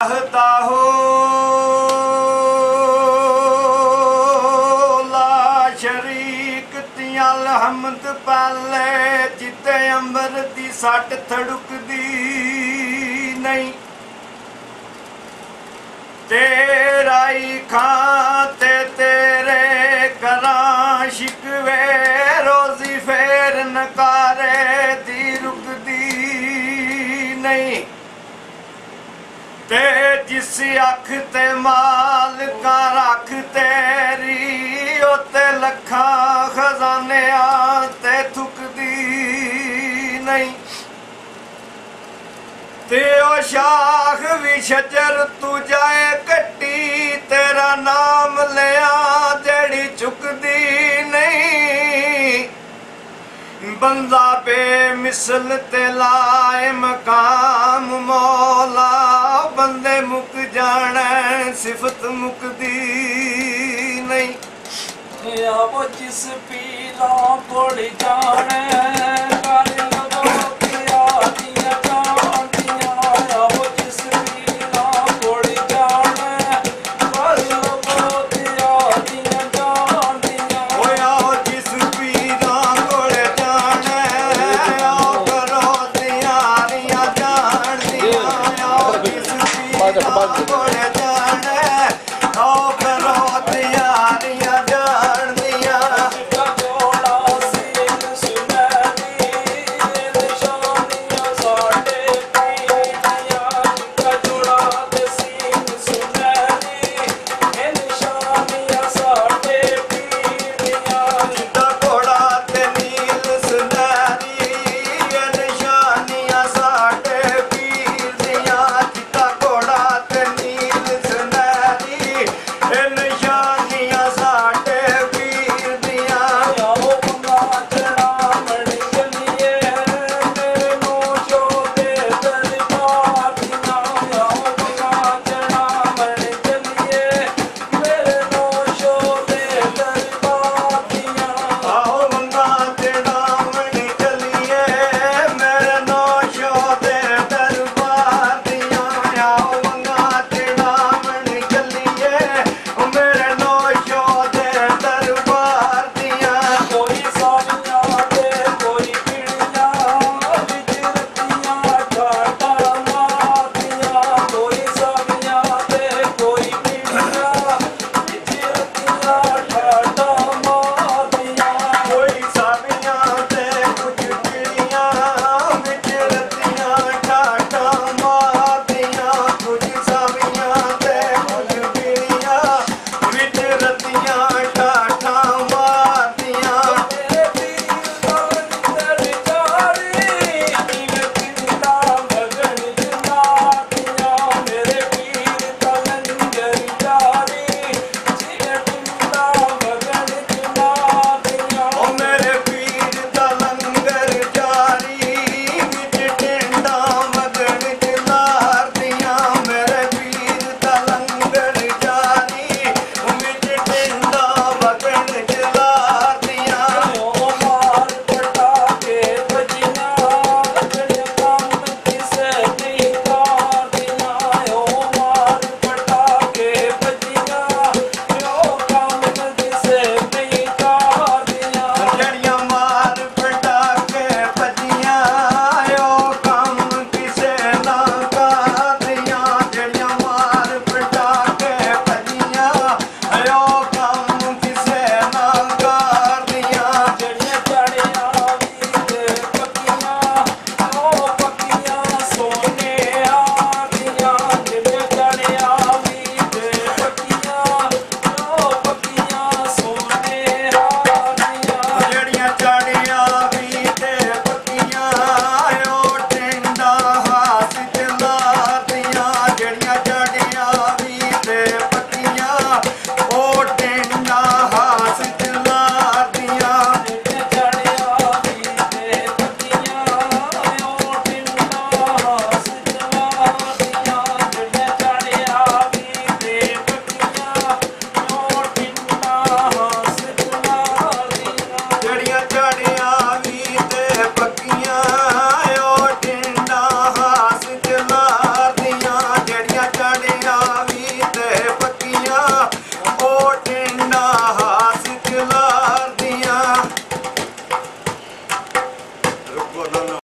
कहता हो ला शरीक तियां रहमत पाले जिते अंबर दी सट थड़ुकदी नहीं तेरा ही खाते तेरे करा शिकवे रोजी फेर नकारे दी रुकदी नहीं ते जिस अख ते माल का रख तेरी ओते लखा खजाने आते थुकदी नहीं ते ओ शाख भी शजर तू जाए कट्टी तेरा नाम लिया जड़ी चुकदी नहीं बंदा बेमिसल ते लाए मकाम मौला बंदे मुक जाने सिफत मुकदी नहीं वो जिस पीला कोड़ जाने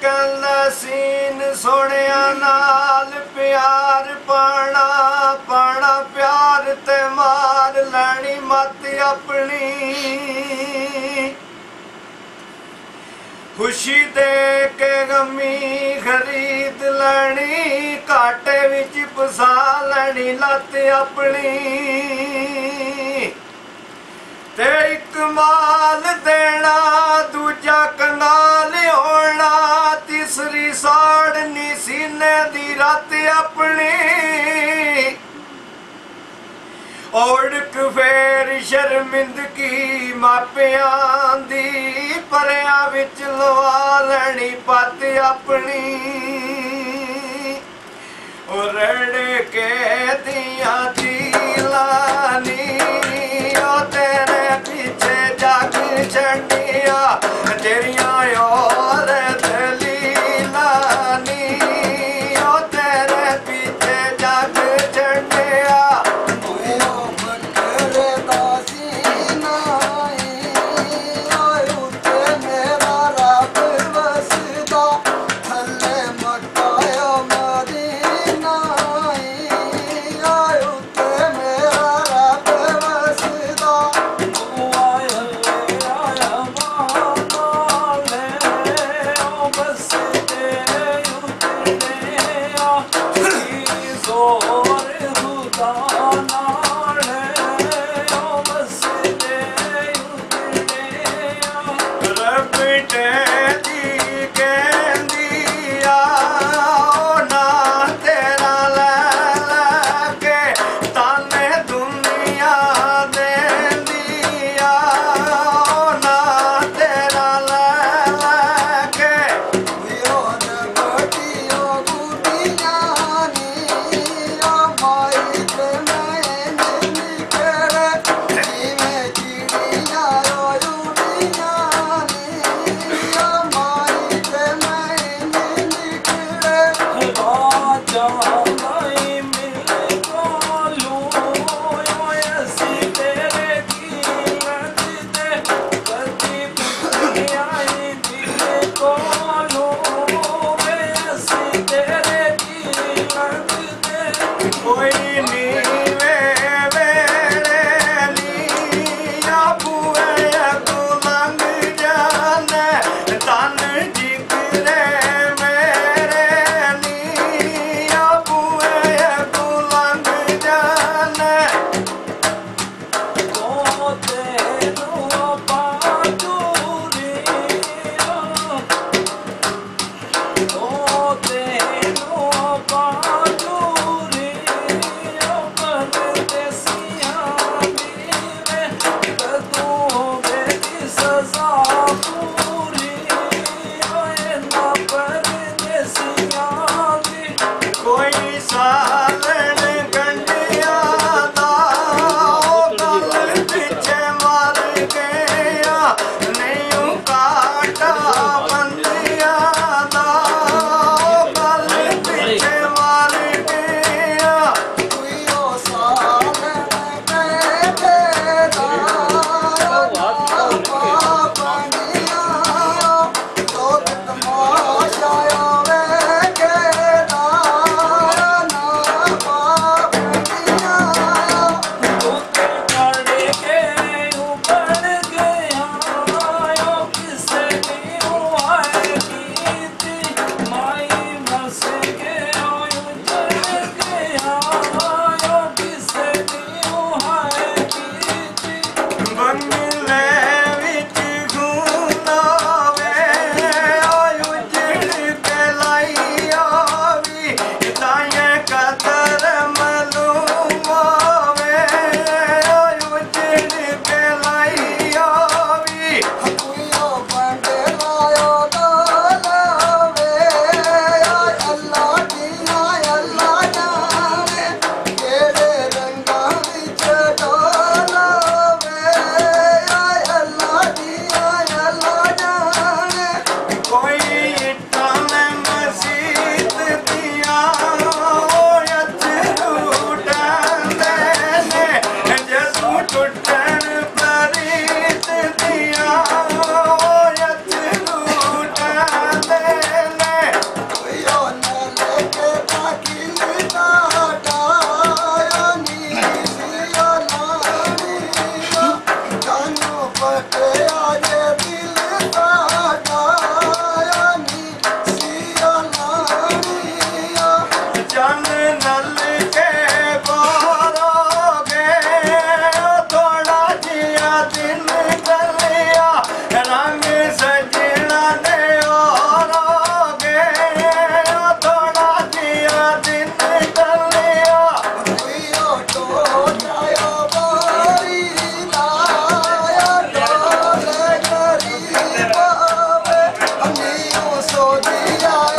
ਕੱਲਾ ਸੀਨ ਸੋਹਣਿਆ ਨਾਲ ਪਿਆਰ ਪਾਣਾ ਪਾਣਾ ਪਿਆਰ ਤੇ ਮਾਰ ਲੈਣੀ ਮੱਤ ਆਪਣੀ ਖੁਸ਼ੀ ਦੇ ਕੇ ਗਮੀ ਖਰੀਦ ਲੈਣੀ ਘਾਟੇ ਵਿੱਚ ਫਸਾ ਲੈਣੀ ਲੱਤ ਆਪਣੀ ਤੇ ਇੱਕ ਮਾਲ ਦੇਣਾ ਦੂਜਾ ਕੰਗਾਲ ਹੋਣਾ ਤੀਸਰੀ ਸਾੜਨੀ ਸੀਨੇ ਦੀ ਰਾਤ ਆਪਣੀ ਔੜਕ ਫੇਰ ਸ਼ਰਮਿੰਦਗੀ ਮਾਪਿਆਂ ਦੀ ਪਰਿਆਂ ਵਿੱਚ ਲਵਾ ਲੈਣੀ ਪੱਤ ਆਪਣੀ ਉਹ ਰੜ ਕੇ ਦੀਆਂ ਜੀਲਾਨੀ ਉਹ ਤੇਰੇ ਪਿੱਛੇ ਜੱਗ ਛੱਡਿਆ ਤੇਰੀਆਂ ਯਾਰ ਦਲੀਲਾਂ ਨੀ ਉਹ ਤੇਰੇ ਪਿੱਛੇ ਜੱਗ ਛੱਡਿਆ ਜੋਦੀਆ